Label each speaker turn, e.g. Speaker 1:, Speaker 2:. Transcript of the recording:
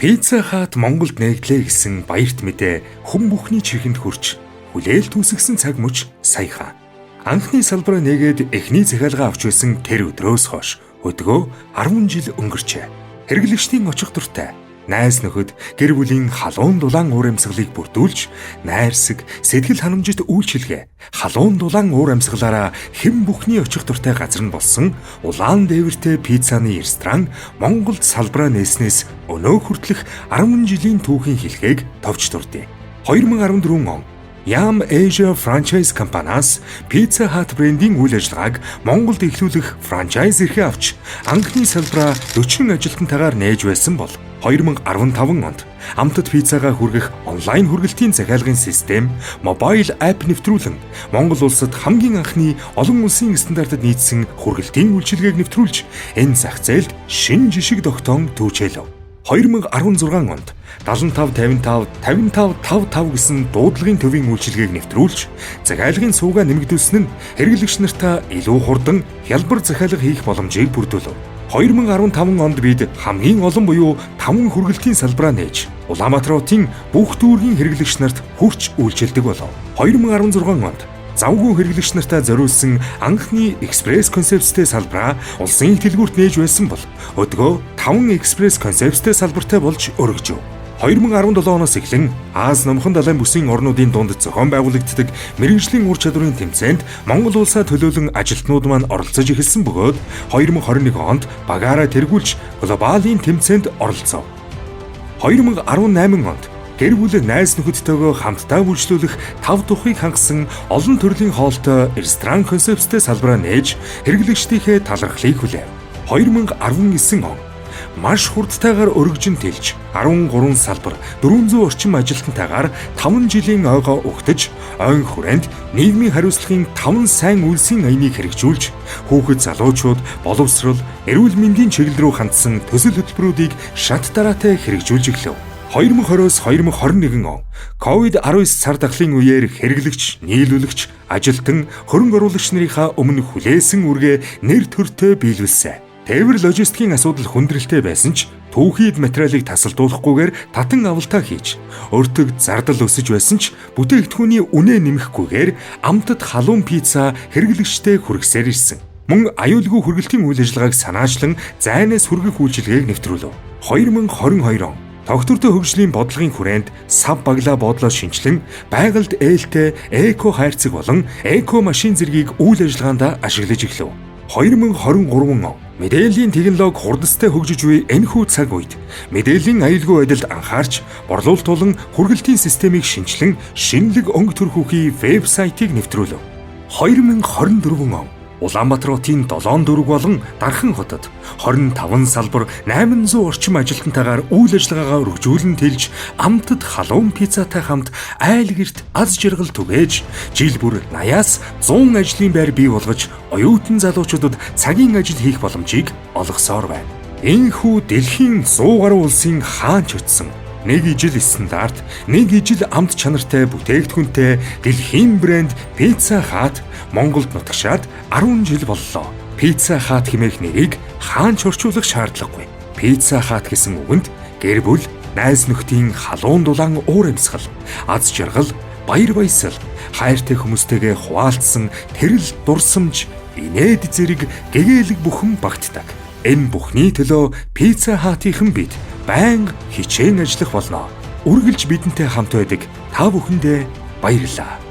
Speaker 1: Пицца Hut Монголд нэгдлээ гэсэн баярт мэдээ хүн бүхний чихэнд хүрч хүлээлт үүсгэсэн цаг мөч саяхан. Анхны салбараа нээгээд эхний захиалга авч байсан тэр өдрөөс хойш өдгөө 10 жил өнгөрчээ. Хэрэглэгчдийн очих дуртай найз нөхөд гэр бүлийн халуун дулаан уур амьсгалыг бүрдүүлж, найрсаг, сэтгэл ханамжит үйлчилгээ, халуун дулаан уур амьсгалаараа хэн бүхний очих дуртай газар нь болсон улаан дээвэртэй пиццаны ресторан Монголд салбараа нээснээс өнөө хүртэлх 10 жилийн түүхийн хэлхийг товч дурдъя. 2014 он Yum Asia Franchise компаниас Pizza Hut брендийн үйл ажиллагааг Монголд эхлүүлэх франчайз эрхээ авч анхны салбараа 40 ажилтнтайгаар нээж байсан бол 2015 онд амтд пиццагаа хүргэх онлайн хүргэлтийн захиалгын систем, мобайл апп нэвтрүүлэн Монгол улсад хамгийн анхны олон улсын стандартад нийцсэн хүргэлтийн үйлчилгээг нэвтрүүлж энэ зах зээлд шинэ жишг тогтоон түүчээлв. 2016 онд 75-55-55-55 гэсэн дуудлагын төвийн үйлчилгээг нэвтрүүлж, захиалгын суугаа нэмэгдүүлсэн нь хэрэглэгч нартаа илүү хурдан хялбар захиалга хийх боломжийг бүрдүүлв. 2015 онд бид хамгийн олон буюу 5 хүргэлтийн салбараа нээж, Улаанбаатар хотын бүх дүүргийн хэрэглэгч нарт хүрч үйлчилдэг болов. 2016 онд завгүй хэрэглэгч нартаа зориулсан анхны экспресс концепттэй салбараа улсын их дэлгүүрт нээж байсан бол өдгөө 5 экспресс концепттэй салбартай болж өргөжөв. 2017 оноос эхлэн Аз номхон далайн бүсийн орнуудын дунд зохион байгуулагддаг мэрэгжлийн ур чадварын тэмцээнд Монгол улсаа төлөөлөн ажилтнууд маань оролцож эхэлсэн бөгөөд 2021 онд багаараа тэргүүлж глобалийн тэмцээнд оролцов. 2018 онд гэр бүл найз нөхөдтэйгөө хамтдаа үйлчлүүлэх 5 тухыг хангасан олон төрлийн хоолтой ресторан концепттэй салбараа нээж хэрэглэгчдийнхээ талархлыг хүлээв. 2019 он маш хурдтайгаар өргөжин тэлж 13 салбар 400 орчим ажилтнтайгаар 5 жилийн ойгоо угтаж ойн хүрээнд нийгмийн хариуцлагын 5 сайн үйлсийн аяныг хэрэгжүүлж хүүхэд залуучууд боловсрол, эрүүл мэндийн чиглэл рүү хандсан төсөл хөтөлбөрүүдийг шат дараатай хэрэгжүүлж эхлэв. 2020-с 2021 он COVID-19 цар тахлын үеэр хэрэглэгч, нийлүүлэгч, ажилтан, хөрөнгө оруулагч нарынхаа өмнө хүлээсэн үргээ нэр төртөө биелүүлсэн. Тээвэр логистикийн асуудал хүндрэлтэй байсан ч түүхийд материалыг тасалдуулахгүйгээр татан авалтаа хийж, өртөг зардал өсөж байсан ч бүтээгдэхүүний үнэ нэмэхгүйгээр амтд халуун пицца хэрэглэгчтэй хүргэсээр ирсэн. Мөн аюулгүй хүргэлтийн үйл ажиллагааг санаачлан зайнаас хүргэх үйлчилгээг нэвтрүүлв. 2022 он тогтвортой хөгжлийн бодлогын хүрээнд сав баглаа боодлоо шинчлэн байгальд ээлтэй эко хайрцаг болон эко машин зэргийг үйл ажиллагаанд ашиглаж эхлэв. 2023 он мэдээллийн технологи хурдастай хөгжиж буй энэхүү цаг үед мэдээллийн аюулгүй байдалд анхаарч борлуулалт болон хүргэлтийн системийг шинчлэн шинэлэг өнгө төрхүүхийн вебсайтыг нэвтрүүлв. 2024 он Улаанбаатар хотын 7 дүүрэг болон Дархан хотод 25 салбар 800 орчим ажилтнтайгаар үйл ажиллагаагаа өргөжүүлэн тэлж амтд халуун пиццатай хамт айл гэрт аз жаргал түгээж жил бүр 80-аас 100 ажлын байр бий болгож оюутан залуучуудад цагийн ажил хийх боломжийг олгосоор байна. Энэхүү дэлхийн 100 гаруй улсын хаанч утсан нэг ижил стандарт, нэг ижил амт чанартай бүтээгдэхүүнтэй дэлхийн брэнд Pizza Hut Монголд нутагшаад 10 жил боллоо. Pizza Hut хэмээх нэрийг хаанч орчуулах шаардлагагүй. Pizza Hut гэсэн үгэнд гэр бүл, найз нөхдийн халуун дулаан уур амьсгал, аз жаргал, баяр баясгал, хайртай хүмүүстэйгээ хуваалцсан тэрл дурсамж, инээд зэрэг гэгээлэг бүхэн багтдаг. Энэ бүхний төлөө Pizza Hut-ийн бид байнга хичээн ажиллах болно. Үргэлж бидэнтэй хамт байдаг та бүхэндээ баярлалаа.